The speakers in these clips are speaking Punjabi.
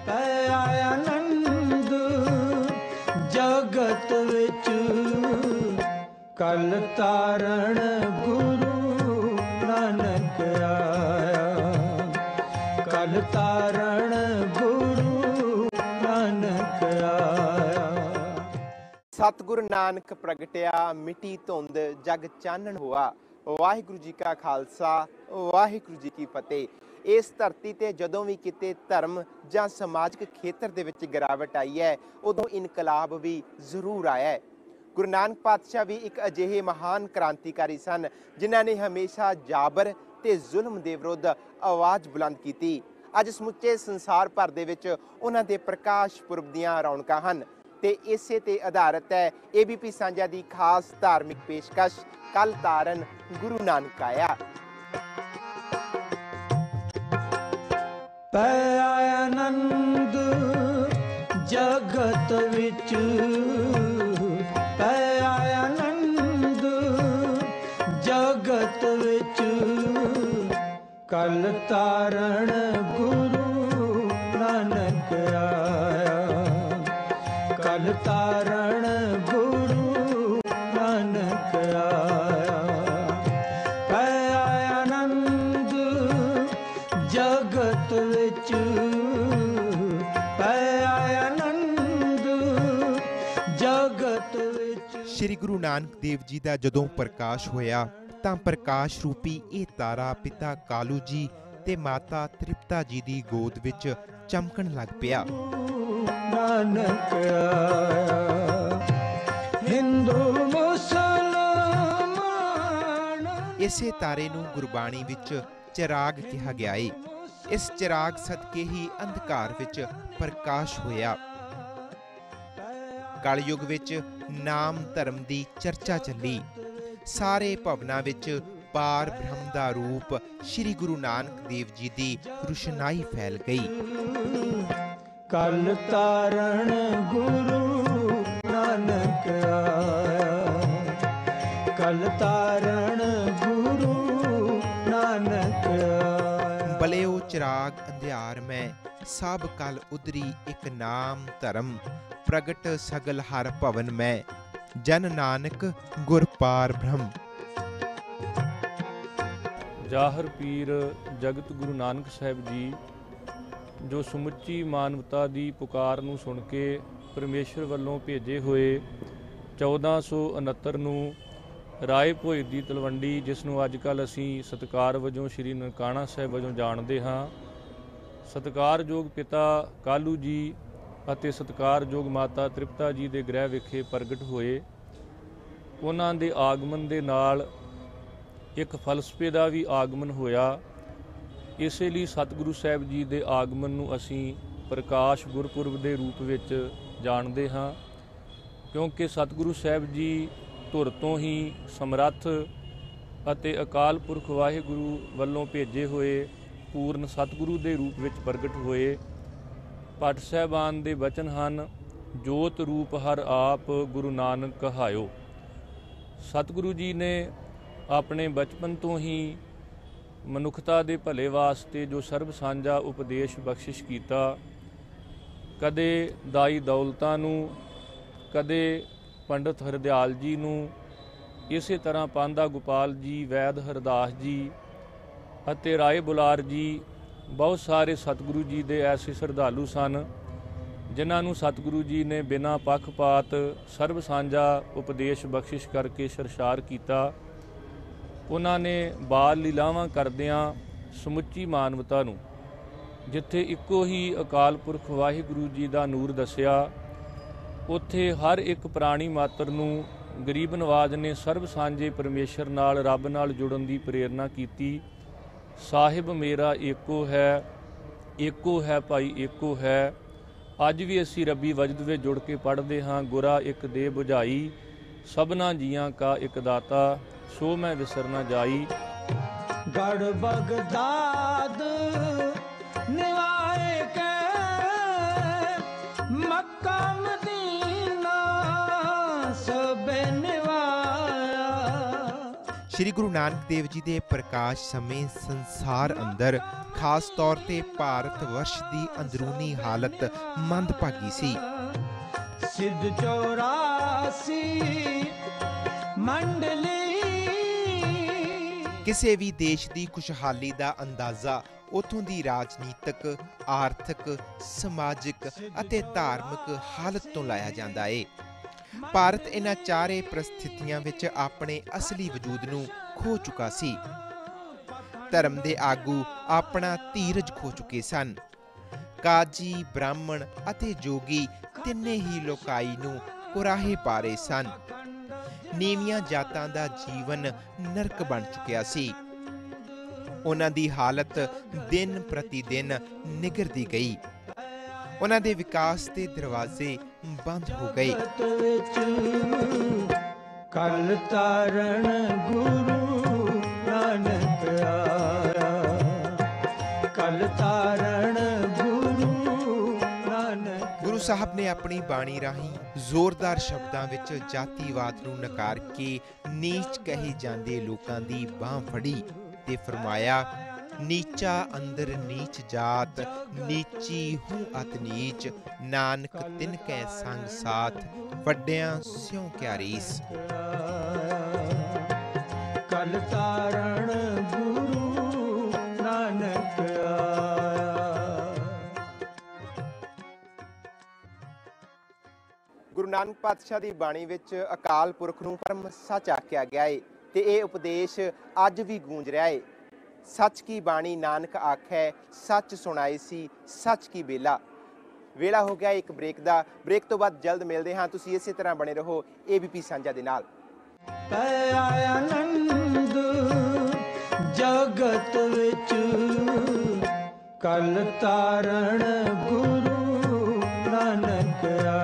पै आनंद जगत विच कल तारण गुरु नानक आया, कल तारण गुरु नानक आया। सतगुरु नानक प्रगटिया मिट्टी धुंध जग चानण हुआ। वाहिगुरु जी का खालसा वाहिगुरु जी की फतेह। इस धरती ते जदों भी किते धर्म जां समाजिक खेत्र दे विच गिरावट आई है, उदों इनकलाब भी जरूर आया है। गुरु नानक पातशाह भी एक अजिहे महान क्रांतिकारी सन जिन्हां ने हमेशा जाबर ते जुल्म दे विरुद्ध आवाज़ बुलंद की। अज समुचे संसार भर दे विच उन्हां दे प्रकाश पुरब दीआं रौनकां हन ते इसे ते आधारित है ABP सांझा दी खास धार्मिक पेशकश कल तारन गुरु नानक आया। पै आनंद जगत विच, पै आनंद जगत विच कल तारण गुरु नानक आया, कल तारण गुरु नानक आया। पै आनंद जगत विच, पै आनंद जगत विच। श्री गुरु नानक देव जी का जदों प्रकाश होया तां प्रकाश रूपी ये तारा पिता कालू जी ते माता तृप्ता जी दी गोद विच चमकण लग पिया। नानक आया, हिंदू मुसलमान। इसे तारे नूं गुरबाणी विच चिराग कहा गया है। इस चिराग सदके ही अंधकार विच प्रकाश होया। कलयुग विच नाम धर्म दी चर्चा चली। सारे भवनां विच पार ब्रह्म दा रूप श्री गुरु नानक देव जी दी रुशनाई फैल गई। कल तारण गुरु नानक आया, कल तारण गुरु नानक आया। बलियो चिराग अंधियार में सब कल उदरी एक नाम धर्म प्रगट सगल हर भवन में जन नानक गुर पार ब्रह्म। जाहर पीर जगत गुरु नानक साहिब जी जो समुची मानवता की पुकार नूं सुन के परमेश्वर वालों भेजे हुए 1469 नूं राय भोई दी तलवंडी जिसनों अजकल असीं सत्कार वजों श्री ननकाणा साहिब वजों जाणदे हां, सत्कारयोग पिता कालू जी ਅਤੇ ਸਤਿਕਾਰਯੋਗ ਮਾਤਾ ਤ੍ਰਿਪਤਾ ਜੀ ਦੇ ਗ੍ਰਹਿ ਵਿਖੇ ਪ੍ਰਗਟ ਹੋਏ। ਉਹਨਾਂ ਦੇ ਆਗਮਨ ਦੇ ਨਾਲ ਇੱਕ ਫਲਸਫੇ ਦਾ ਵੀ ਆਗਮਨ ਹੋਇਆ। ਇਸੇ ਲਈ ਸਤਿਗੁਰੂ ਸਾਹਿਬ ਜੀ ਦੇ ਆਗਮਨ ਨੂੰ ਅਸੀਂ ਪ੍ਰਕਾਸ਼ ਗੁਰਪੁਰਬ ਦੇ ਰੂਪ ਵਿੱਚ ਜਾਣਦੇ ਹਾਂ, ਕਿਉਂਕਿ ਸਤਿਗੁਰੂ ਸਾਹਿਬ ਜੀ ਧੁਰ ਤੋਂ ਹੀ ਸਮਰੱਥ ਅਤੇ ਅਕਾਲ ਪੁਰਖ ਵਾਹਿਗੁਰੂ ਵੱਲੋਂ ਭੇਜੇ ਹੋਏ ਪੂਰਨ ਸਤਿਗੁਰੂ ਦੇ ਰੂਪ ਵਿੱਚ ਪ੍ਰਗਟ ਹੋਏ। ਭੱਟ ਸਾਹਿਬਾਨ ਦੇ ਬਚਨ ਹਨ, ਜੋਤ ਰੂਪ ਹਰ ਆਪ ਗੁਰੂ ਨਾਨਕ ਕਹਾਇਓ। ਸਤਿਗੁਰੂ ਜੀ ਨੇ ਆਪਣੇ ਬਚਪਨ ਤੋਂ ਹੀ ਮਨੁੱਖਤਾ ਦੇ ਭਲੇ ਵਾਸਤੇ ਜੋ ਸਰਬ ਸਾਂਝਾ ਉਪਦੇਸ਼ ਬਖਸ਼ਿਸ਼ ਕੀਤਾ, ਕਦੇ ਦਾਈ ਦੌਲਤਾਂ ਨੂੰ, ਕਦੇ ਪੰਡਤ ਹਰਦਿਆਲ ਜੀ ਨੂੰ, ਇਸੇ ਤਰ੍ਹਾਂ ਪਾਂਦਾ ਗੋਪਾਲ ਜੀ, ਵੈਦ ਹਰਦਾਸ ਜੀ ਅਤੇ ਰਾਏ ਬੁਲਾਰ ਜੀ, ਬਹੁਤ ਸਾਰੇ ਸਤਿਗੁਰੂ ਜੀ ਦੇ ਐਸੇ ਸ਼ਰਧਾਲੂ ਸਨ ਜਿਨ੍ਹਾਂ ਨੂੰ ਸਤਿਗੁਰੂ ਜੀ ਨੇ ਬਿਨਾਂ ਪੱਖਪਾਤ ਸਰਬ ਸਾਂਝਾ ਉਪਦੇਸ਼ ਬਖਸ਼ਿਸ਼ ਕਰਕੇ ਸਰਸ਼ਾਰ ਕੀਤਾ। ਉਹਨਾਂ ਨੇ ਬਾਲ ਲੀਲਾਵਾਂ ਕਰਦਿਆਂ ਸਮੁੱਚੀ ਮਾਨਵਤਾ ਨੂੰ ਜਿੱਥੇ ਇੱਕੋ ਹੀ ਅਕਾਲ ਪੁਰਖ ਵਾਹਿਗੁਰੂ ਜੀ ਦਾ ਨੂਰ ਦੱਸਿਆ, ਉੱਥੇ ਹਰ ਇੱਕ ਪ੍ਰਾਣੀ ਮਾਤਰ ਨੂੰ ਗਰੀਬ ਨਵਾਜ਼ ਨੇ ਸਰਬ ਸਾਂਝੇ ਪਰਮੇਸ਼ਰ ਨਾਲ, ਰੱਬ ਨਾਲ ਜੁੜਨ ਦੀ ਪ੍ਰੇਰਨਾ ਕੀਤੀ। ਸਾਹਿਬ ਮੇਰਾ ਏਕੋ ਹੈ ਭਾਈ ਏਕੋ ਹੈ। ਅੱਜ ਵੀ ਅਸੀਂ ਰੱਬੀ ਵਜਦ ਵਿੱਚ ਜੁੜ ਕੇ ਪੜ੍ਹਦੇ ਹਾਂ, ਗੁਰਾ ਇੱਕ ਦੇ ਬੁਝਾਈ, ਸਭਨਾ ਜੀਆਂ ਕਾ ਇੱਕ ਦਾਤਾ, ਸੋ ਮੈਂ ਵਿਸਰ ਨਾ ਜਾਈ। ਗੜ ਬਗਦਾਦ ਨਿਵਾਏ ਕੇ ਮੱਕਾ ਮਦੀਨਾ ਸਭੇ ਨਿਵਾਇਆ। ਸ਼੍ਰੀ ਗੁਰੂ ਨਾਨਕ ਦੇਵ ਜੀ ਦੇ ਪ੍ਰਕਾਸ਼ ਸਮੇਂ ਸੰਸਾਰ ਅੰਦਰ ਖਾਸ ਤੌਰ ਤੇ ਭਾਰਤ ਵਰਸ਼ ਦੀ ਅੰਦਰੂਨੀ ਹਾਲਤ ਮੰਦਭਾਗੀ ਸੀ। ਸਿੱਧ 84 ਮੰਡਲੀ। ਕਿਸੇ ਵੀ ਦੇਸ਼ ਦੀ ਖੁਸ਼ਹਾਲੀ ਦਾ ਅੰਦਾਜ਼ਾ ਉਥੋਂ ਦੀ ਰਾਜਨੀਤਿਕ, ਆਰਥਿਕ, ਸਮਾਜਿਕ ਅਤੇ ਧਾਰਮਿਕ ਹਾਲਤ ਤੋਂ ਲਾਇਆ ਜਾਂਦਾ ਹੈ। ਭਾਰਤ ਇਹਨਾਂ ਚਾਰੇ ਪ੍ਰਸਥਿਤੀਆਂ ਵਿੱਚ ਆਪਣੇ ਅਸਲੀ ਵਜੂਦ ਨੂੰ ਖੋ ਚੁੱਕਾ ਸੀ। ਧਰਮ ਦੇ ਆਗੂ ਆਪਣਾ ਧੀਰਜ ਖੋ ਚੁੱਕੇ ਸਨ। ਕਾਜੀ, ਬ੍ਰਾਹਮਣ ਅਤੇ ਜੋਗੀ ਤਿੰਨੇ ਹੀ ਲੋਕਾਈ ਨੂੰ ਕੁਰਾਹੇ ਪਾ ਰਹੇ ਸਨ। ਨੀਵੀਆਂ ਜਾਤਾਂ ਦਾ ਜੀਵਨ ਨਰਕ ਬਣ ਚੁੱਕਿਆ ਸੀ। ਉਹਨਾਂ ਦੀ ਹਾਲਤ ਦਿਨ ਪ੍ਰਤੀ ਦਿਨ ਨਿਗਰਦੀ ਗਈ। ਉਹਨਾਂ ਦੇ ਵਿਕਾਸ ਦੇ ਦਰਵਾਜ਼ੇ ਬੰਦ ਹੋ ਗਏ। ਕਲ ਤਾਰਨ ਗੁਰੂ ਨਾਨਕ ਆਇਆ, ਕਲ ਤਾਰਨ ਗੁਰੂ ਨਾਨਕ। ਗੁਰੂ ਸਾਹਿਬ ਨੇ ਆਪਣੀ ਬਾਣੀ ਰਾਹੀਂ ਜ਼ੋਰਦਾਰ ਸ਼ਬਦਾਂ ਵਿੱਚ ਜਾਤੀਵਾਦ ਨੂੰ ਨਕਾਰ ਕੇ ਨੀਚ ਕਹੇ ਜਾਂਦੇ ਲੋਕਾਂ ਦੀ ਬਾਂਹ ਫੜੀ ਤੇ ਫਰਮਾਇਆ, ਨੀਚਾ ਅੰਦਰ ਨੀਚ ਜਾਤ, ਨੀਚੀ ਹੂੰ ਅਤ ਨੀਚ, ਨਾਨਕ ਤਿਨ ਕੈ ਸੰਗ ਸਾਥ, ਵੱਡਿਆਂ ਸਿਉ ਕਿਆ ਰੀਸ। ਕਲ ਤਾਰਨ ਗੁਰੂ ਨਾਨਕ ਆਇਆ। ਗੁਰੂ ਨਾਨਕ ਪਾਤਸ਼ਾਹ ਦੀ ਬਾਣੀ ਵਿੱਚ ਅਕਾਲ ਪੁਰਖ ਨੂੰ ਪਰਮ ਸੱਚ ਆਖਿਆ ਗਿਆ ਹੈ ਤੇ ਇਹ ਉਪਦੇਸ਼ ਅੱਜ ਵੀ ਗੂੰਜ ਰਿਹਾ ਹੈ। ਸੱਚ ਕੀ ਬਾਣੀ ਨਾਨਕ ਆਖੈ, ਸੱਚ ਸੁਣਾਈ ਸੀ ਸੱਚ ਕੀ ਬੇਲਾ। ਵੇਲਾ ਹੋ ਗਿਆ ਇੱਕ ਬ੍ਰੇਕ ਦਾ। ਬ੍ਰੇਕ ਤੋਂ ਬਾਅਦ ਜਲਦ ਮਿਲਦੇ ਹਾਂ। ਤੁਸੀਂ ਇਸੇ ਤਰ੍ਹਾਂ ਬਣੇ ਰਹੋ ABP ਸਾਂਝਾ ਦੇ ਨਾਲ। ਪੈ ਆਨੰਦ ਜਗਤ ਵਿੱਚ, ਕਲ ਤਾਰਨ ਗੁਰੂ ਨਾਨਕ ਆਇਆ,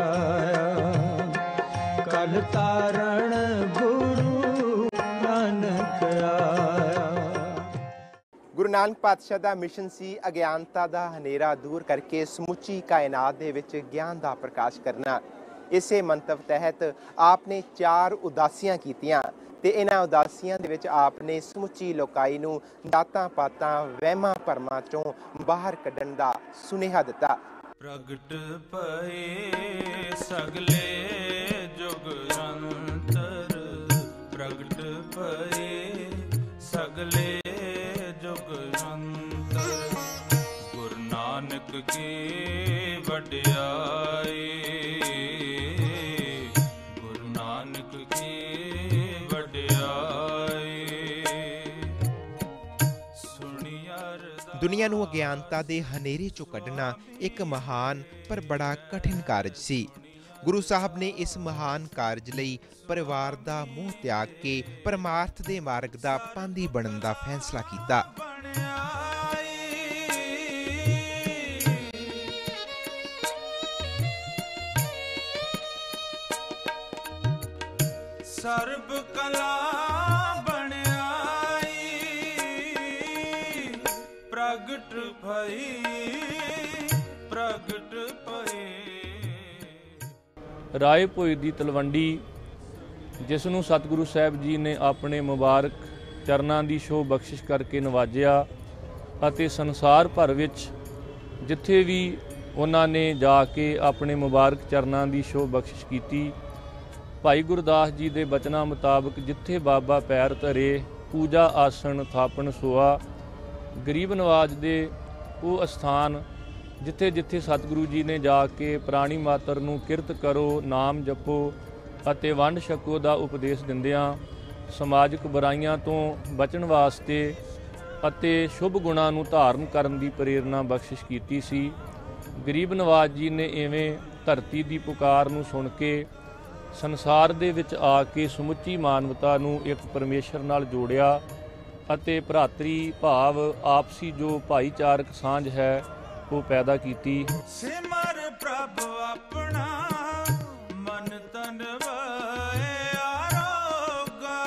ਕਲ ਤਾਰਨ ਗੁਰੂ ਨਾਨਕ ਆਇਆ। ਗੁਰੂ ਨਾਨਕ ਪਾਤਸ਼ਾਹ ਦਾ ਮਿਸ਼ਨ ਸੀ ਅਗਿਆਨਤਾ ਦਾ ਹਨੇਰਾ ਦੂਰ ਕਰਕੇ ਸਮੁੱਚੀ ਕਾਇਨਾਤ ਦੇ ਵਿੱਚ ਗਿਆਨ ਦਾ ਪ੍ਰਕਾਸ਼ ਕਰਨਾ। ਇਸੇ ਮੰਤਵ ਤਹਿਤ ਆਪ ਨੇ 4 ਉਦਾਸੀਆਂ ਕੀਤੀਆਂ ਤੇ ਇਹਨਾਂ ਉਦਾਸੀਆਂ ਦੇ ਵਿੱਚ ਆਪ ਨੇ ਸਮੁੱਚੀ ਲੋਕਾਈ ਨੂੰ ਦਾਤਾਂ ਪਾਤਾਂ ਵਹਿਮਾਂ ਭਰਮਾਂ ਚੋਂ ਬਾਹਰ ਕੱਢਣ ਦਾ ਸੁਨੇਹਾ ਦਿੱਤਾ। ਪ੍ਰਗਟ ਪਏ ਸਗਲੇ ਜੁਗ ਅੰਤਰ, ਪ੍ਰਗਟ ਪਏ ਸਗਲੇ ਜੁਗ ਅੰਤਰ, ਗੁਰੂ ਨਾਨਕ ਕੀ ਵਡਿਆਈ, ਗੁਰੂ ਨਾਨਕ ਕੀ ਵਡਿਆਈ। ਦੁਨੀਆ ਨੂੰ ਅਗਿਆਨਤਾ ਦੇ ਹਨੇਰੇ ਚੋਂ ਕੱਢਣਾ ਇੱਕ ਮਹਾਨ ਪਰ ਬੜਾ ਕਠਿਨ ਕਾਰਜ ਸੀ। ਗੁਰੂ ਸਾਹਿਬ ਨੇ ਇਸ ਮਹਾਨ ਕਾਰਜ ਲਈ ਪਰਿਵਾਰ ਦਾ ਮੋਹ ਤਿਆਗ ਕੇ ਪਰਮਾਰਥ ਦੇ ਮਾਰਗ ਦਾ ਪਾਂਧੀ ਬਣਨ ਦਾ ਫੈਸਲਾ ਕੀਤਾ। ਸਰਬ ਕਲਾ ਬਣਾਈ, ਪ੍ਰਗਟ ਭਈ, ਪ੍ਰਗਟ ਭਈ। ਰਾਏ ਭੋਏ ਦੀ ਤਲਵੰਡੀ, ਜਿਸ ਨੂੰ ਸਤਿਗੁਰੂ ਸਾਹਿਬ ਜੀ ਨੇ ਆਪਣੇ ਮੁਬਾਰਕ ਚਰਨਾਂ ਦੀ ਛੋਹ ਬਖਸ਼ਿਸ਼ ਕਰਕੇ ਨਵਾਜਿਆ ਅਤੇ ਸੰਸਾਰ ਭਰ ਵਿੱਚ ਜਿੱਥੇ ਵੀ ਉਹਨਾਂ ਨੇ ਜਾ ਕੇ ਆਪਣੇ ਮੁਬਾਰਕ ਚਰਨਾਂ ਦੀ ਛੋਹ ਬਖਸ਼ਿਸ਼ ਕੀਤੀ। ਭਾਈ ਗੁਰਦਾਸ ਜੀ ਦੇ ਬਚਨਾਂ ਮੁਤਾਬਕ ਜਿੱਥੇ ਬਾਬਾ ਪੈਰ ਧਰੇ, ਪੂਜਾ ਆਸਣ ਥਾਪਣ ਸੋਆ। ਗਰੀਬ ਨਵਾਜ ਦੇ ਉਹ ਅਸਥਾਨ ਜਿੱਥੇ ਜਿੱਥੇ ਸਤਿਗੁਰੂ ਜੀ ਨੇ ਜਾ ਕੇ ਪ੍ਰਾਣੀ ਮਾਤਰ ਨੂੰ ਕਿਰਤ ਕਰੋ, ਨਾਮ ਜਪੋ ਅਤੇ ਵੰਡ ਛਕੋ ਦਾ ਉਪਦੇਸ਼ ਦਿੰਦਿਆਂ ਸਮਾਜਿਕ ਬੁਰਾਈਆਂ ਤੋਂ ਬਚਣ ਵਾਸਤੇ ਅਤੇ ਸ਼ੁਭ ਗੁਣਾਂ ਨੂੰ ਧਾਰਨ ਕਰਨ ਦੀ ਪ੍ਰੇਰਨਾ ਬਖਸ਼ਿਸ਼ ਕੀਤੀ ਸੀ। ਗਰੀਬ ਨਵਾਜ ਜੀ ਨੇ ਇਵੇਂ ਧਰਤੀ ਦੀ ਪੁਕਾਰ ਨੂੰ ਸੁਣ ਕੇ ਸੰਸਾਰ ਦੇ ਵਿੱਚ ਆ ਕੇ ਸਮੁੱਚੀ ਮਾਨਵਤਾ ਨੂੰ ਇੱਕ ਪਰਮੇਸ਼ਰ ਨਾਲ ਜੋੜਿਆ ਅਤੇ ਭਰਾਤਰੀ ਭਾਵ ਆਪਸੀ ਜੋ ਭਾਈਚਾਰਕ ਸਾਂਝ ਹੈ ਉਹ ਪੈਦਾ ਕੀਤੀ। ਸਿਮਰ ਪ੍ਰਭ ਆਪਣਾ ਮਨ ਤਨ ਵੈ ਆਰੋਗਾ,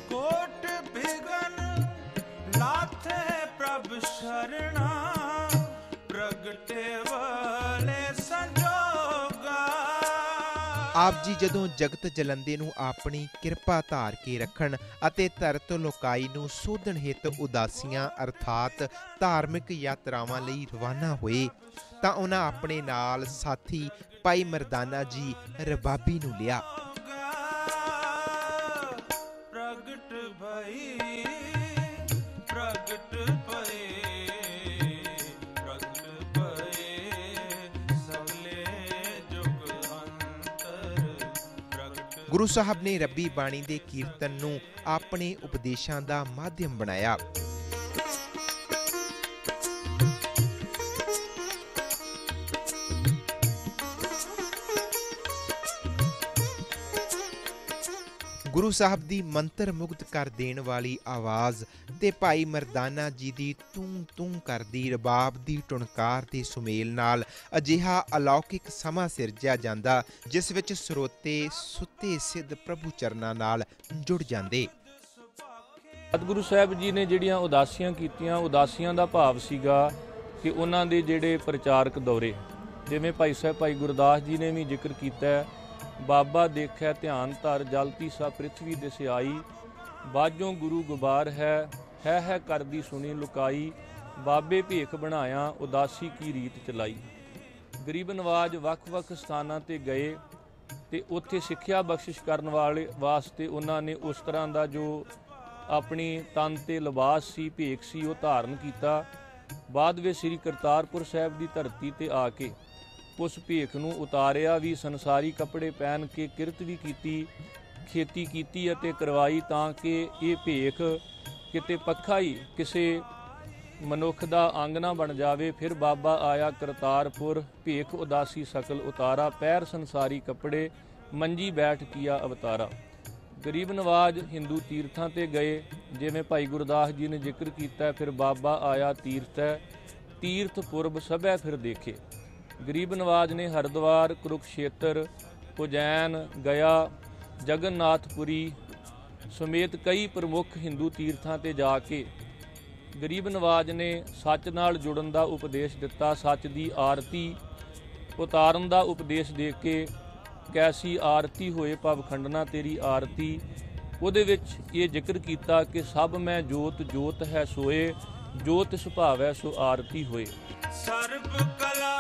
ਕੋਟ ਬਿਗਨ ਲਾਥੇ ਪ੍ਰਭ ਸ਼ਰਣਾ, ਪ੍ਰਗਟੇ ਵਾਲੇ ਸੰਜੋਗਾ। ਆਪ ਜੀ ਜਦੋਂ ਜਗਤ ਜਲੰਦੇ ਨੂੰ ਆਪਣੀ ਕਿਰਪਾ ਧਾਰ ਕੇ ਰੱਖਣ ਅਤੇ ਧਰਤ ਲੋਕਾਈ ਨੂੰ ਸੋਧਣ ਹਿੱਤ ਉਦਾਸੀਆਂ ਅਰਥਾਤ ਧਾਰਮਿਕ ਯਾਤਰਾਵਾਂ ਲਈ ਰਵਾਨਾ ਹੋਏ ਤਾਂ ਉਹਨਾਂ ਆਪਣੇ ਨਾਲ ਸਾਥੀ ਭਾਈ ਮਰਦਾਨਾ ਜੀ ਰਬਾਬੀ ਨੂੰ ਲਿਆ। ਪ੍ਰਗਟ ਭਈ ਪ੍ਰਗਟ ਭਏ ਪ੍ਰਗਟ ਭਏ ਸਗਲੇ ਜੁਗ ਅੰਤਰ ਪ੍ਰਗਟ। ਗੁਰੂ ਸਾਹਿਬ ਨੇ ਰੱਬੀ ਬਾਣੀ ਦੇ ਕੀਰਤਨ ਨੂੰ ਆਪਣੇ ਉਪਦੇਸ਼ਾਂ ਦਾ ਮਾਧਿਅਮ ਬਣਾਇਆ। ਗੁਰੂ ਸਾਹਿਬ ਦੀ ਮੰਤਰ ਮੁਗਧ ਕਰ ਦੇਣ ਵਾਲੀ ਆਵਾਜ਼ ਤੇ ਭਾਈ ਮਰਦਾਨਾ ਜੀ ਦੀ ਤੂੰ ਤੂੰ ਕਰਦੀ ਰਬਾਬ ਦੀ ਟੁਣਕਾਰ ਦੇ ਸੁਮੇਲ ਨਾਲ ਅਜਿਹਾ ਅਲੌਕਿਕ ਸਮਾਂ ਸਿਰਜਿਆ ਜਾਂਦਾ ਜਿਸ ਵਿੱਚ ਸਰੋਤੇ ਸੁੱਤੇ ਸਿੱਧ ਪ੍ਰਭੂ ਚਰਨਾਂ ਨਾਲ ਜੁੜ ਜਾਂਦੇ। ਸਤਿਗੁਰੂ ਸਾਹਿਬ ਜੀ ਨੇ ਜਿਹੜੀਆਂ ਉਦਾਸੀਆਂ ਕੀਤੀਆਂ, ਉਦਾਸੀਆਂ ਦਾ ਭਾਵ ਸੀਗਾ ਕਿ ਉਹਨਾਂ ਦੇ ਜਿਹੜੇ ਪ੍ਰਚਾਰਕ ਦੌਰੇ, ਜਿਵੇਂ ਭਾਈ ਸਾਹਿਬ ਭਾਈ ਗੁਰਦਾਸ ਜੀ ਨੇ ਵੀ ਜ਼ਿਕਰ ਕੀਤਾ ਹੈ, ਬਾਬਾ ਦੇਖੈ ਧਿਆਨ ਧਰ ਜਲਤੀ ਸਾ ਪ੍ਰਿਥਵੀ ਦਿਸ ਆਈ, ਬਾਝੋਂ ਗੁਰੂ ਗੁਬਾਰ ਹੈ ਕਰਦੀ ਸੁਣੀ ਲੁਕਾਈ, ਬਾਬੇ ਭੇਖ ਬਣਾਇਆ ਉਦਾਸੀ ਕੀ ਰੀਤ ਚਲਾਈ। ਗਰੀਬ ਨਵਾਜ ਵੱਖ-ਵੱਖ ਸਥਾਨਾਂ ਤੇ ਗਏ ਤੇ ਉੱਥੇ ਸਿੱਖਿਆ ਬਖਸ਼ਿਸ਼ ਕਰਨ ਵਾਸਤੇ ਉਹਨਾਂ ਨੇ ਉਸ ਤਰ੍ਹਾਂ ਦਾ ਜੋ ਆਪਣੀ ਤਨ ਤੇ ਲਿਬਾਸ ਸੀ, ਭੇਖ ਸੀ, ਉਹ ਧਾਰਨ ਕੀਤਾ। ਬਾਅਦ ਵਿੱਚ ਸ੍ਰੀ ਕਰਤਾਰਪੁਰ ਸਾਹਿਬ ਦੀ ਧਰਤੀ ਤੇ ਆ ਕੇ ਉਸ ਭੇਖ ਨੂੰ ਉਤਾਰਿਆ ਵੀ, ਸੰਸਾਰੀ ਕੱਪੜੇ ਪਹਿਨ ਕੇ ਕਿਰਤ ਵੀ ਕੀਤੀ, ਖੇਤੀ ਕੀਤੀ ਅਤੇ ਕਰਵਾਈ ਤਾਂ ਕਿ ਇਹ ਭੇਖ ਕਿਤੇ ਪੱਖਾ ਹੀ ਕਿਸੇ ਮਨੁੱਖ ਦਾ ਅੰਗ ਨਾ ਬਣ ਜਾਵੇ। ਫਿਰ ਬਾਬਾ ਆਇਆ ਕਰਤਾਰਪੁਰ, ਭੇਖ ਉਦਾਸੀ ਸਕਲ ਉਤਾਰਾ, ਪੈਰ ਸੰਸਾਰੀ ਕੱਪੜੇ, ਮੰਜੀ ਬੈਠ ਕੀਆ ਅਵਤਾਰਾ। ਗਰੀਬ ਨਵਾਜ ਹਿੰਦੂ ਤੀਰਥਾਂ ਤੇ ਗਏ, ਜਿਵੇਂ ਭਾਈ ਗੁਰਦਾਸ ਜੀ ਨੇ ਜ਼ਿਕਰ ਕੀਤਾ, ਫਿਰ ਬਾਬਾ ਆਇਆ ਤੀਰਥੈ, ਤੀਰਥ ਪੁਰਬ ਸਭੈ ਫਿਰ ਦੇਖੇ। ਗਰੀਬ ਨਵਾਜ ਨੇ ਹਰਿਦੁਆਰ, ਕੁਰੂਕਸ਼ੇਤਰ, ਉਜੈਨ, ਗਿਆ, ਜਗਨਨਾਥਪੁਰੀ ਸਮੇਤ ਕਈ ਪ੍ਰਮੁੱਖ ਹਿੰਦੂ ਤੀਰਥਾਂ ਤੇ ਜਾ ਕੇ ਗਰੀਬ ਨਵਾਜ ਨੇ ਸੱਚ ਨਾਲ ਜੁੜਨ ਦਾ ਉਪਦੇਸ਼ ਦਿੱਤਾ, ਸੱਚ ਦੀ ਆਰਤੀ ਉਤਾਰਨ ਦਾ ਉਪਦੇਸ਼ ਦੇ ਕੇ, ਕੈਸੀ ਆਰਤੀ ਹੋਏ ਭਵ ਖੰਡਨਾ ਤੇਰੀ ਆਰਤੀ। ਉਹਦੇ ਵਿੱਚ ਇਹ ਜ਼ਿਕਰ ਕੀਤਾ ਕਿ ਸਭ ਮੈਂ ਜੋਤ ਜੋਤ ਹੈ ਸੋਏ, ਜੋਤ ਸੁਭਾਵੈ ਸੋ ਆਰਤੀ ਹੋਏ। ਸਰਬ ਕਲਾ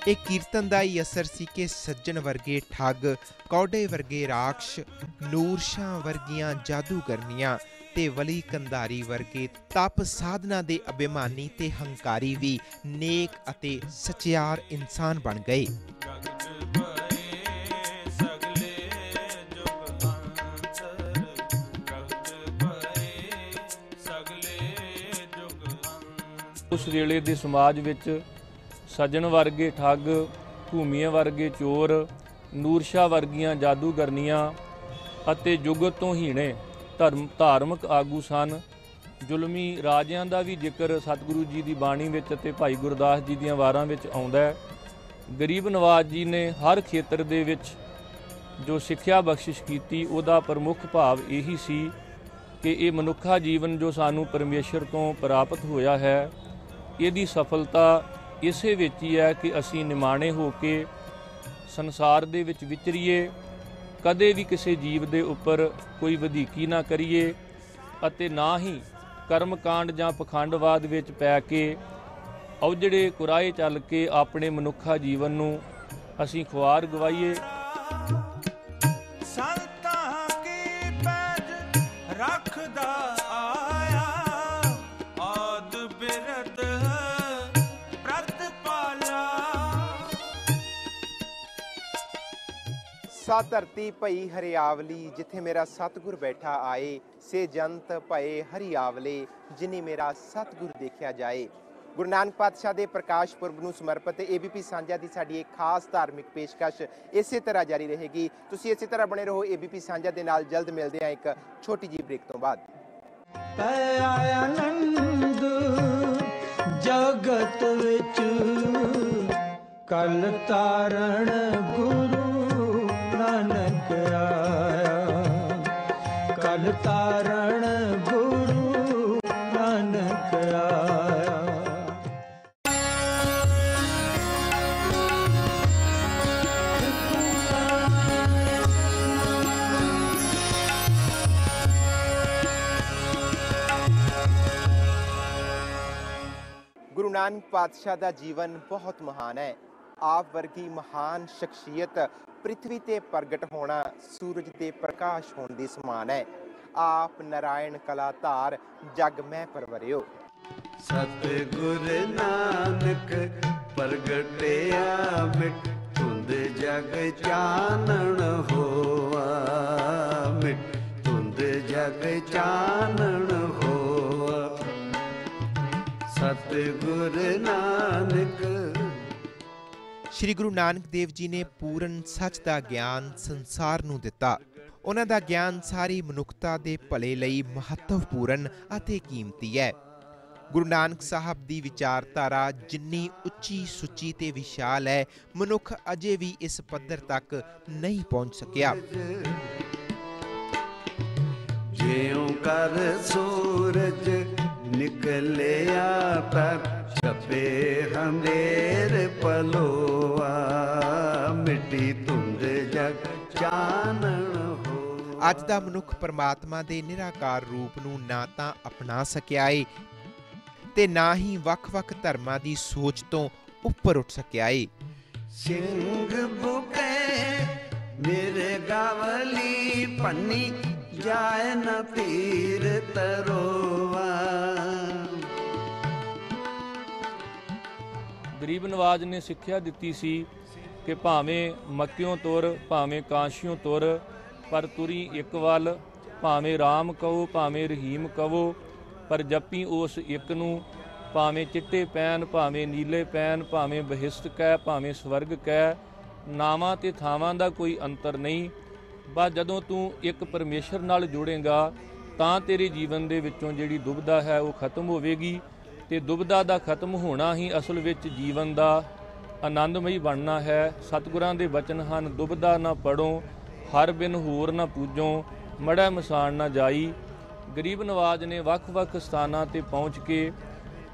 ਇਹ ਕੀਰਤਨ ਦਾ ਹੀ ਅਸਰ ਸੀ ਕਿ ਸੱਜਣ ਵਰਗੇ ਠੱਗ, ਕੌਡੇ ਵਰਗੇ ਰਾਖਸ਼, ਨੂਰਸ਼ਾਂ ਵਰਗੀਆਂ ਜਾਦੂਗਰਨੀਆਂ ਤੇ ਵਲੀ ਕੰਧਾਰੀ ਵਰਗੇ ਤਪ ਸਾਧਨਾ ਦੇ ਅਭਿਮਾਨੀ ਤੇ ਹੰਕਾਰੀ ਵੀ ਨੇਕ ਅਤੇ ਸਚਿਆਰ ਇਨਸਾਨ ਬਣ ਗਏ। ਉਸ ਵੇਲੇ ਦੇ ਸਮਾਜ ਵਿੱਚ ਸੱਜਣ ਵਰਗੇ ਠੱਗ, ਭੂਮੀਏ ਵਰਗੇ ਚੋਰ, ਨੂਰਸ਼ਾ ਵਰਗੀਆਂ ਜਾਦੂਗਰਨੀਆਂ ਅਤੇ ਜੁਗਤ ਤੋਂ ਹੀਣੇ ਧਾਰਮਿਕ ਆਗੂ ਸਨ। ਜ਼ੁਲਮੀ ਰਾਜਿਆਂ ਦਾ ਵੀ ਜ਼ਿਕਰ ਸਤਿਗੁਰੂ ਜੀ ਦੀ ਬਾਣੀ ਵਿੱਚ ਅਤੇ ਭਾਈ ਗੁਰਦਾਸ ਜੀ ਦੀਆਂ ਵਾਰਾਂ ਵਿੱਚ ਆਉਂਦਾ ਹੈ। ਗਰੀਬ ਨਵਾਜ ਜੀ ਨੇ ਹਰ ਖੇਤਰ ਦੇ ਵਿੱਚ ਜੋ ਸਿੱਖਿਆ ਬਖਸ਼ਿਸ਼ ਕੀਤੀ, ਉਹਦਾ ਪ੍ਰਮੁੱਖ ਭਾਵ ਇਹੀ ਸੀ ਕਿ ਇਹ ਮਨੁੱਖਾ ਜੀਵਨ ਜੋ ਸਾਨੂੰ ਪਰਮੇਸ਼ਰ ਤੋਂ ਪ੍ਰਾਪਤ ਹੋਇਆ ਹੈ, ਇਹਦੀ ਸਫਲਤਾ ਇਸੇ ਵਿੱਚ ਹੀ ਹੈ ਕਿ ਅਸੀਂ ਨਿਮਾਣੇ ਹੋ ਕੇ ਸੰਸਾਰ ਦੇ ਵਿੱਚ ਵਿਚਰੀਏ, ਕਦੇ ਵੀ ਕਿਸੇ ਜੀਵ ਦੇ ਉੱਪਰ ਕੋਈ ਵਧੀਕੀ ਨਾ ਕਰੀਏ ਅਤੇ ਨਾ ਹੀ ਕਰਮਕਾਂਡ ਜਾਂ ਪਖੰਡਵਾਦ ਵਿੱਚ ਪੈ ਕੇ ਔਜੜੇ ਕੁਰਾਏ ਚੱਲ ਕੇ ਆਪਣੇ ਮਨੁੱਖਾ ਜੀਵਨ ਨੂੰ ਅਸੀਂ ਖੁਆਰ ਗਵਾਈਏ। ਸੰਤਾਂ ਕੀ ਪੈਜ ਰੱਖਦਾ ਆਇਆ, ਆਦ ਬਿਰਦ ਸਾ ਧਰਤੀ ਭਈ ਹਰਿਆਵਲੀ, ਜਿੱਥੇ ਮੇਰਾ ਸਤਿਗੁਰ ਬੈਠਾ ਆਏ, ਸੇ ਜੰਤ ਭਏ ਹਰਿਆਵਲੇ, ਜਿਨੀ ਮੇਰਾ ਸਤਿਗੁਰ ਦੇਖਿਆ ਜਾਏ। ਗੁਰੂ ਨਾਨਕ ਪਾਤਸ਼ਾਹ ਦੇ ਪ੍ਰਕਾਸ਼ ਪੁਰਬ ਨੂੰ ਸਮਰਪਿਤ ABP ਸਾਂਝਾ ਦੀ ਸਾਡੀ ਇੱਕ ਖਾਸ ਧਾਰਮਿਕ ਪੇਸ਼ਕਸ਼ ਇਸੇ ਤਰ੍ਹਾਂ ਜਾਰੀ ਰਹੇਗੀ। ਤੁਸੀਂ ਇਸੇ ਤਰ੍ਹਾਂ ਬਣੇ ਰਹੋ ABP ਸਾਂਝਾ ਦੇ ਨਾਲ। ਜਲਦ ਮਿਲਦੇ ਹਾਂ ਇੱਕ ਛੋਟੀ ਜਿਹੀ ਬ੍ਰੇਕ ਤੋਂ ਬਾਅਦ। ਆਨੰਦ ਜਗਤ ਵਿੱਚ ਕਲ ਤਾਰਨ ਗੁਰੂ ਨਾਨਕ ਆਇਆ, ਕਲ ਤਾਰਨ ਗੁਰੂ ਨਾਨਕ ਆਇਆ। ਗੁਰੂ ਨਾਨਕ ਪਾਤਸ਼ਾਹ ਦਾ ਜੀਵਨ ਬਹੁਤ ਮਹਾਨ ਹੈ। ਆਪ ਵਰਗੀ ਮਹਾਨ ਸ਼ਖਸੀਅਤ ਪ੍ਰਿਥਵੀ ਤੇ ਪ੍ਰਗਟ ਹੋਣਾ ਸੂਰਜ ਦੇ ਪ੍ਰਕਾਸ਼ ਹੋਣ ਦੀ ਸਮਾਨ ਹੈ। ਆਪ ਨਾਰਾਇਣ ਕਲਾ ਧਾਰ ਜਗ ਮੈਂ ਪਰਵਰਿਓ। ਸਤਿਗੁਰ ਨਾਨਕ ਪ੍ਰਗਟਿਆ ਮਿਟ ਧੁੰਦ ਜਗ ਚਾਨਣ ਹੋਆ, ਮਿਟ ਧੁੰਦ ਜਗ ਚਾਨਣ ਹੋਆ। ਸਤਿਗੁਰ ਨਾਨਕ। ਸ਼੍ਰੀ ਗੁਰੂ ਨਾਨਕ ਦੇਵ ਜੀ ਨੇ ਪੂਰਨ ਸੱਚ ਦਾ ਗਿਆਨ ਸੰਸਾਰ ਨੂੰ ਦਿੱਤਾ। ਉਹਨਾਂ ਦਾ ਗਿਆਨ ਸਾਰੀ ਮਨੁੱਖਤਾ ਦੇ ਭਲੇ ਲਈ ਮਹੱਤਵਪੂਰਨ ਅਤੇ ਕੀਮਤੀ ਹੈ। ਗੁਰੂ ਨਾਨਕ ਸਾਹਿਬ ਦੀ ਵਿਚਾਰਧਾਰਾ ਜਿੰਨੀ ਉੱਚੀ ਸੁੱਚੀ ਤੇ ਵਿਸ਼ਾਲ ਹੈ, ਮਨੁੱਖ ਅਜੇ ਵੀ ਇਸ ਪੱਧਰ ਤੱਕ ਨਹੀਂ ਪਹੁੰਚ ਸਕਿਆ। ਜਿਉਂ ਕਰ ਸੂਰਜ ਨਿਕਲਿਆ ਤਰ ਛਪੇ ਹਨੇਰ ਪਲੋਆ, ਮਿੱਟੀ ਧੁੰਦ ਜਗ ਚਾਨਣ ਹੋ। ਅੱਜ ਦਾ ਮਨੁੱਖ ਪਰਮਾਤਮਾ ਦੇ ਨਿਰਾਕਾਰ ਰੂਪ ਨੂੰ ਨਾ ਤਾਂ ਅਪਣਾ ਸਕਿਆ ਏ ਤੇ ਨਾ ਹੀ ਵੱਖ-ਵੱਖ ਧਰਮਾਂ ਦੀ ਸੋਚ ਤੋਂ ਉੱਪਰ ਉੱਠ ਸਕਿਆ ਏ। ਸਿੰਘ ਬੁਕੇ ਮੇਰੇ ਗਾਵਲੀ ਪੰਨੀ ਜਾਏ ਨਾ ਤੀਰ ਤਰੋਆ। ਗਰੀਬ ਨਵਾਜ ਨੇ ਸਿੱਖਿਆ ਦਿੱਤੀ ਸੀ ਕਿ ਭਾਵੇਂ ਮੱਕਿਓਂ ਤੁਰ ਭਾਵੇਂ ਕਾਂਸ਼ੀਓਂ ਤੁਰ, ਪਰ ਤੁਰੀ ਇੱਕ ਵੱਲ, ਭਾਵੇਂ ਰਾਮ ਕਹੋ ਭਾਵੇਂ ਰਹੀਮ ਕਹੋ, ਪਰ ਜਪੀ ਉਸ ਇੱਕ ਨੂੰ। ਭਾਵੇਂ ਚਿੱਟੇ ਪੈਣ ਭਾਵੇਂ ਨੀਲੇ ਪੈਣ, ਭਾਵੇਂ ਬਹਿਸ਼ਤ ਕਹਿ ਭਾਵੇਂ ਸਵਰਗ ਕਹਿ, ਨਾਵਾਂ ਤੇ ਥਾਵਾਂ ਦਾ ਕੋਈ ਅੰਤਰ ਨਹੀਂ। ਬਸ ਜਦੋਂ ਤੂੰ ਇੱਕ ਪਰਮੇਸ਼ਰ ਨਾਲ ਜੁੜੇਗਾ ਤਾਂ ਤੇਰੇ ਜੀਵਨ ਦੇ ਵਿੱਚੋਂ ਜਿਹੜੀ ਦੁਬਿਧਾ ਹੈ ਉਹ ਖਤਮ ਹੋਵੇਗੀ, ਤੇ ਦੁਬਿਧਾ ਦਾ ਖਤਮ ਹੋਣਾ ਹੀ ਅਸਲ ਵਿੱਚ ਜੀਵਨ ਦਾ ਆਨੰਦਮਈ ਬਣਨਾ ਹੈ। ਸਤਿਗੁਰਾਂ ਦੇ ਬਚਨ ਹਨ, ਦੁਬਿਧਾ ਨਾ ਪੜੋ ਹਰ ਬਿਨ ਹੋਰ ਨਾ ਪੂਜੋ, ਮੜਾ ਮਸਾਨ ਨਾ ਜਾਈ। ਗਰੀਬ ਨਵਾਜ ਨੇ ਵੱਖ-ਵੱਖ ਸਥਾਨਾਂ ਤੇ ਪਹੁੰਚ ਕੇ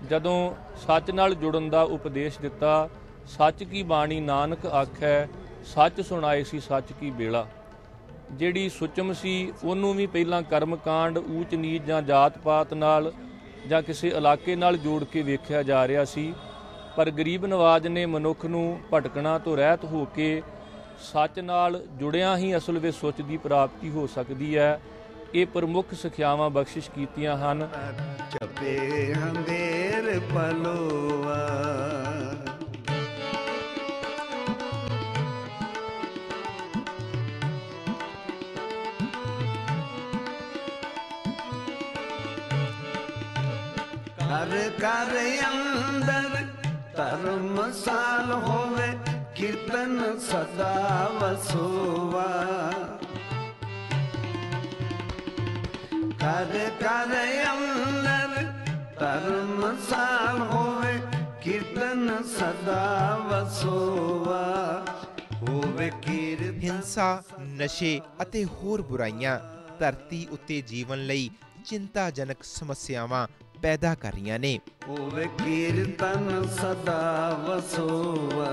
ਜਦੋਂ ਸੱਚ ਨਾਲ ਜੁੜਨ ਦਾ ਉਪਦੇਸ਼ ਦਿੱਤਾ, ਸੱਚ ਕੀ ਬਾਣੀ ਨਾਨਕ ਆਖੈ, ਸੱਚ ਸੁਣਾਏ ਸੀ ਸੱਚ ਕੀ ਬੇਲਾ। ਜਿਹੜੀ ਸੁਚਮ ਸੀ ਉਹਨੂੰ ਵੀ ਪਹਿਲਾਂ ਕਰਮਕਾਂਡ, ਊਚ ਨੀਚ ਜਾਂ ਜਾਤ ਪਾਤ ਨਾਲ ਜਾਂ ਕਿਸੇ ਇਲਾਕੇ ਨਾਲ ਜੋੜ ਕੇ ਵੇਖਿਆ ਜਾ ਰਿਹਾ ਸੀ, ਪਰ ਗਰੀਬ ਨਵਾਜ ਨੇ ਮਨੁੱਖ ਨੂੰ ਭਟਕਣਾ ਤੋਂ ਰਹਿਤ ਹੋ ਕੇ ਸੱਚ ਨਾਲ ਜੁੜਿਆਂ ਹੀ ਅਸਲ ਵਿੱਚ ਸੁੱਚ ਦੀ ਪ੍ਰਾਪਤੀ ਹੋ ਸਕਦੀ ਹੈ। ਇਹ ਪ੍ਰਮੁੱਖ ਸਿੱਖਿਆਵਾਂ ਬਖਸ਼ਿਸ਼ ਕੀਤੀਆਂ ਹਨ। ਛਪੇ ਹਨੇਰ ਪਲੋਆ। ਘਰ ਘਰ ਅੰਦਰ ਧਰਮਸਾਲ ਹੋਵੇ, ਕੀਰਤਨ ਸਦਾ ਵਸੋਵਾ। ਘਰ ਘਰ ਅੰਦਰ ਧਰਮਸਾਲ ਹੋਵੇ, ਕੀਰਤਨ ਸਦਾ ਵਸੋਵਾ। ਹੋਵੇ ਕੀਰਤਨ। ਹਿੰਸਾ, ਨਸ਼ੇ ਅਤੇ ਹੋਰ ਬੁਰਾਈਆਂ ਧਰਤੀ ਉੱਤੇ ਜੀਵਨ ਲਈ ਚਿੰਤਾਜਨਕ ਸਮੱਸਿਆਵਾਂ ਪੈਦਾ ਕਰ ਰਹੀਆਂ ਨੇ। ਹੋਵੇ ਕੀਰਤਨ ਸਦਾ ਵਸੋਵਾ।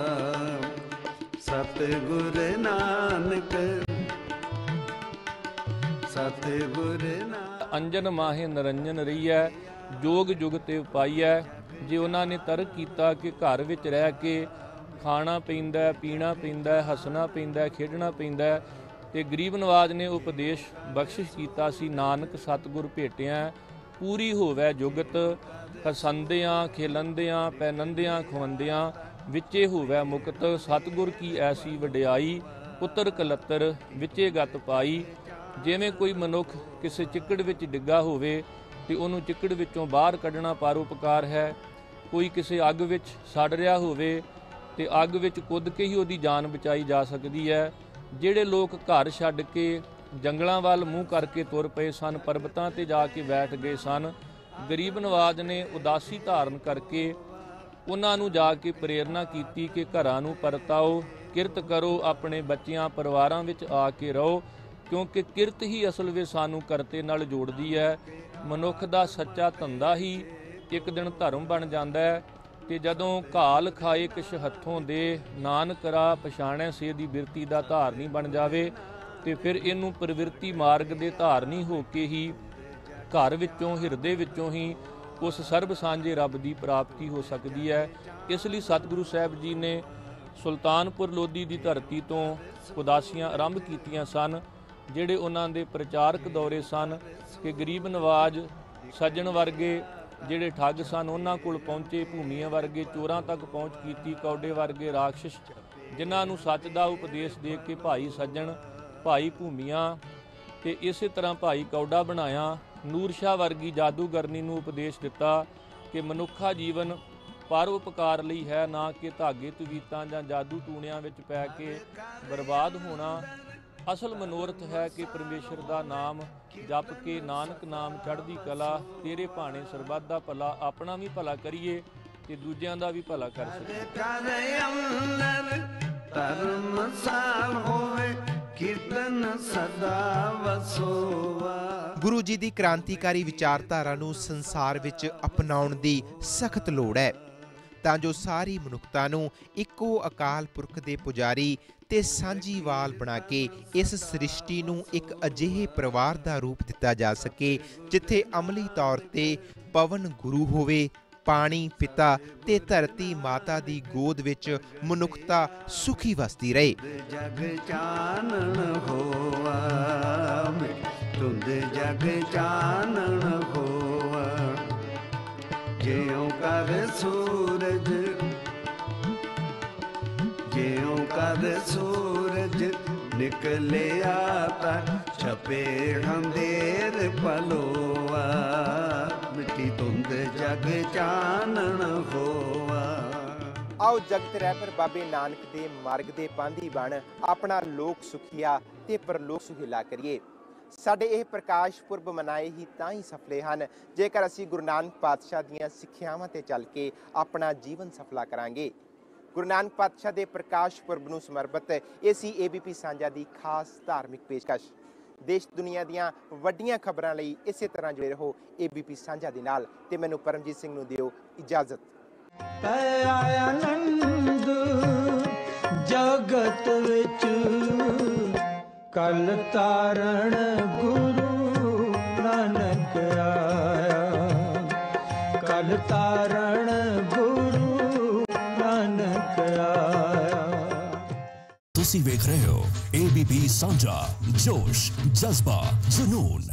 ਸਤਿਗੁਰ ਨਾਨਕ, ਸਤਿਗੁਰ ਨਾਨਕ। ਅੰਜਨ ਮਾਹੇ ਨਰੰਜਨ ਰਹੀਐ, ਜੋਗ ਜੁਗ ਤੇ ਉਪਾਈਐ। ਜੇ ਉਹਨਾਂ ਨੇ ਤਰਕ ਕੀਤਾ ਕਿ ਘਰ ਵਿੱਚ ਰਹਿ ਕੇ ਖਾਣਾ ਪੈਂਦਾ, ਪੀਣਾ ਪੈਂਦਾ, ਹੱਸਣਾ ਪੈਂਦਾ, ਖੇਡਣਾ ਪੈਂਦਾ, ਤੇ ਗਰੀਬ ਨਵਾਜ ਨੇ ਉਪਦੇਸ਼ ਬਖਸ਼ਿਸ਼ ਕੀਤਾ ਸੀ, ਨਾਨਕ ਸਤਿਗੁਰ ਭੇਟਿਆ ਪੂਰੀ ਹੋਵੇ ਜੁਗਤ, ਹਸੰਦਿਆਂ ਖੇਲੰਦਿਆਂ ਪੈਨੰਦਿਆਂ ਖਵੰਦਿਆਂ, ਵਿੱਚੇ ਹੋਵੇ ਮੁਕਤ। ਸਤਿਗੁਰ ਕੀ ਐਸੀ ਵਡਿਆਈ, ਪੁੱਤਰ ਕਲੱਤਰ ਵਿੱਚੇ ਗਤ ਪਾਈ। ਜਿਵੇਂ ਕੋਈ ਮਨੁੱਖ ਕਿਸੇ ਚਿੱਕੜ ਵਿੱਚ ਡਿੱਗਾ ਹੋਵੇ ਤੇ ਉਹਨੂੰ ਚਿੱਕੜ ਵਿੱਚੋਂ ਬਾਹਰ ਕੱਢਣਾ ਪਰਉਪਕਾਰ ਹੈ। ਕੋਈ ਕਿਸੇ ਅੱਗ ਵਿੱਚ ਸੜ ਰਿਹਾ ਹੋਵੇ ਤੇ ਅੱਗ ਵਿੱਚ ਕੁੱਦ ਕੇ ਹੀ ਉਹਦੀ ਜਾਨ ਬਚਾਈ ਜਾ ਸਕਦੀ ਹੈ। ਜਿਹੜੇ ਲੋਕ ਘਰ ਛੱਡ ਕੇ ਜੰਗਲਾਂ ਵੱਲ ਮੂੰਹ ਕਰਕੇ ਤੁਰ ਪਏ ਸਨ, ਪਰਬਤਾਂ ਤੇ ਜਾ ਕੇ ਬੈਠ ਗਏ ਸਨ, ਗਰੀਬ ਨਵਾਜ ਨੇ ਉਦਾਸੀ ਧਾਰਨ ਕਰਕੇ ਉਹਨਾਂ ਨੂੰ ਜਾ ਕੇ ਪ੍ਰੇਰਨਾ ਕੀਤੀ ਕਿ ਘਰਾਂ ਨੂੰ ਪਰਤਾਓ, ਕਿਰਤ ਕਰੋ, ਆਪਣੇ ਬੱਚਿਆਂ ਪਰਿਵਾਰਾਂ ਵਿੱਚ ਆ ਕੇ ਰਹੋ, ਕਿਉਂਕਿ ਕਿਰਤ ਹੀ ਅਸਲ ਵਿੱਚ ਸਾਨੂੰ ਕਰਤੇ ਨਾਲ ਜੋੜਦੀ ਹੈ। ਮਨੁੱਖ ਦਾ ਸੱਚਾ ਧੰਦਾ ਹੀ ਇੱਕ ਦਿਨ ਧਰਮ ਬਣ ਜਾਂਦਾ ਹੈ। ਤੇ ਜਦੋਂ ਘਾਲ ਖਾਏ ਕਿਛ ਹੱਥੋਂ ਦੇ, ਨਾਨਕ ਰਾ ਪਛਾਣੈ ਸੇ ਦੀ ਬਿਰਤੀ ਦਾ ਧਾਰਨੀ ਬਣ ਜਾਵੇ, ਤੇ ਫਿਰ ਇਹਨੂੰ ਪ੍ਰਵਿਰਤੀ ਮਾਰਗ ਦੇ ਧਾਰਨੀ ਹੋ ਕੇ ਹੀ ਘਰ ਵਿੱਚੋਂ ਹਿਰਦੇ ਵਿੱਚੋਂ ਹੀ ਉਸ ਸਰਬ ਸਾਂਝੇ ਰੱਬ ਦੀ ਪ੍ਰਾਪਤੀ ਹੋ ਸਕਦੀ ਹੈ। ਇਸ ਲਈ ਸਤਿਗੁਰੂ ਸਾਹਿਬ ਜੀ ਨੇ ਸੁਲਤਾਨਪੁਰ ਲੋਧੀ ਦੀ ਧਰਤੀ ਤੋਂ ਉਦਾਸੀਆਂ ਆਰੰਭ ਕੀਤੀਆਂ ਸਨ, ਜਿਹੜੇ ਉਹਨਾਂ ਦੇ ਪ੍ਰਚਾਰਕ ਦੌਰੇ ਸਨ ਕਿ ਗਰੀਬ ਨਵਾਜ ਸੱਜਣ ਵਰਗੇ ਜਿਹੜੇ ਠੱਗ ਸਨ ਉਹਨਾਂ ਕੋਲ ਪਹੁੰਚੇ, ਭੂਮੀਆਂ ਵਰਗੇ ਚੋਰਾਂ ਤੱਕ ਪਹੁੰਚ ਕੀਤੀ, ਕੌਡੇ ਵਰਗੇ ਰਾਖਸ਼ ਜਿਨ੍ਹਾਂ ਨੂੰ ਸੱਚ ਦਾ ਉਪਦੇਸ਼ ਦੇ ਕੇ ਭਾਈ ਸੱਜਣ, ਭਾਈ ਭੂਮੀਆਂ ਤੇ ਇਸੇ ਤਰ੍ਹਾਂ ਭਾਈ ਕੌਡਾ ਬਣਾਇਆ। ਨੂਰ ਸ਼ਾਹ ਵਰਗੀ ਜਾਦੂਗਰਨੀ ਨੂੰ ਉਪਦੇਸ਼ ਦਿੱਤਾ ਕਿ ਮਨੁੱਖਾ ਜੀਵਨ ਪਰਉਪਕਾਰ ਲਈ ਹੈ, ਨਾ ਕਿ ਧਾਗੇ ਤਵੀਤਾਂ ਜਾਂ ਜਾਦੂ ਟੂਣਿਆਂ ਵਿੱਚ ਪੈ ਕੇ ਬਰਬਾਦ ਹੋਣਾ। ਅਸਲ ਮਨੋਰਥ ਹੈ ਕਿ ਪਰਮੇਸ਼ਰ ਦਾ ਨਾਮ ਜਪ ਕੇ ਨਾਨਕ ਨਾਮ ਚੜ੍ਹਦੀ ਕਲਾ, ਤੇਰੇ ਭਾਣੇ ਸਰਬੱਤ ਦਾ ਭਲਾ, ਆਪਣਾ ਵੀ ਭਲਾ ਕਰੀਏ ਤੇ ਦੂਜਿਆਂ ਦਾ ਵੀ ਭਲਾ ਕਰ ਸਕੀਏ। ਕਰ ਅੰਦਰ ਧਰਮਸਾਲ ਹੋਵੇ, ਕੀਰਤਨ ਸਦਾ ਵਸੋਵਾ। ਗੁਰੂ ਜੀ ਦੀ ਕ੍ਰਾਂਤੀਕਾਰੀ ਵਿਚਾਰਧਾਰਾ ਨੂੰ ਸੰਸਾਰ ਵਿੱਚ ਅਪਣਾਉਣ ਦੀ ਸਖਤ ਲੋੜ ਹੈ, ਤਾਂ ਜੋ ਸਾਰੀ ਮਨੁੱਖਤਾ ਨੂੰ ਇੱਕੋ ਅਕਾਲ ਪੁਰਖ ਦੇ ਪੁਜਾਰੀ ਤੇ ਸਾਂਝੀਵਾਲ ਬਣਾ ਕੇ ਇਸ ਸ੍ਰਿਸ਼ਟੀ ਨੂੰ ਇੱਕ ਅਜਿਹੇ ਪਰਿਵਾਰ ਦਾ ਰੂਪ ਦਿੱਤਾ ਜਾ ਸਕੇ ਜਿੱਥੇ ਅਮਲੀ ਤੌਰ ਤੇ ਪਵਨ ਗੁਰੂ ਹੋਵੇ, ਪਾਣੀ ਪਿਤਾ ਤੇ ਧਰਤੀ ਮਾਤਾ ਦੀ ਗੋਦ ਵਿੱਚ ਮਨੁੱਖਤਾ ਸੁਖੀ ਵਸਦੀ ਰਹੇ। ਜਗ ਚਾਨਣ ਹੋਵਾ, ਤੁੰਦ ਜਗ ਚਾਨਣ ਹੋਵਾ। ਜਿਉ ਕਰ ਸੂਰਜ, ਜਿਉ ਕਰ ਸੂਰਜ ਨਿਕਲਿਆ ਤਾਂ ਛਪੇ ਅੰਧੇਰ ਪਲੋਆ। ਮਿੱਟੀ ਧੁੰਦ ਜਗ ਚਾਨਣ ਹੋਵਾ। ਆਓ ਜਗਤ ਰਹਿਬਰ ਬਾਬੇ ਨਾਨਕ ਦੇ ਮਾਰਗ ਦੇ ਪਾਂਧੀ ਬਣ ਆਪਣਾ ਲੋਕ ਸੁਖੀਆ ਤੇ ਪਰਲੋਕ ਸੁਹੇਲਾ ਕਰੀਏ। ਸਾਡੇ ਇਹ ਪ੍ਰਕਾਸ਼ ਪੁਰਬ ਮਨਾਏ ਹੀ ਤਾਂ ਹੀ ਸਫਲੇ ਹਨ ਜੇਕਰ ਅਸੀਂ ਗੁਰੂ ਨਾਨਕ ਪਾਤਸ਼ਾਹ ਦੀਆਂ ਸਿੱਖਿਆਵਾਂ ਤੇ ਚੱਲ ਕੇ ਆਪਣਾ ਜੀਵਨ ਸਫਲਾ ਕਰਾਂਗੇ। ਗੁਰੂ ਨਾਨਕ ਪਾਤਸ਼ਾਹ ਦੇ ਪ੍ਰਕਾਸ਼ ਪੁਰਬ ਨੂੰ ਸਮਰਪਿਤ ਇਹ ਸੀ ABP ਸਾਂਝਾ ਦੀ ਖਾਸ ਧਾਰਮਿਕ ਪੇਸ਼ਕਸ਼। ਦੇਸ਼ ਦੁਨੀਆ ਦੀਆਂ ਵੱਡੀਆਂ ਖਬਰਾਂ ਲਈ ਇਸੇ ਤਰ੍ਹਾਂ ਜੁੜੇ ਰਹੋ ABP ਸਾਂਝਾ ਦੇ ਨਾਲ ਤੇ ਮੈਨੂੰ ਪਰਮਜੀਤ ਸਿੰਘ ਨੂੰ ਦਿਓ ਇਜਾਜ਼ਤ। ਆਨੰਦ ਜਗਤ ਵਿੱਚ ਕਲ ਤਾਰਨ ਗੁਰੂ ਨਾਨਕ ਆਇਆ, ਕਲ ਤਾਰਨ ਗੁਰੂ ਨਾਨਕ ਆਇਆ। ਤੁਸੀਂ ਵੇਖ ਰਹੇ ਹੋ ABP ਸਾਂਝਾ, ਜੋਸ਼, ਜਜ਼ਬਾ, ਜਨੂਨ।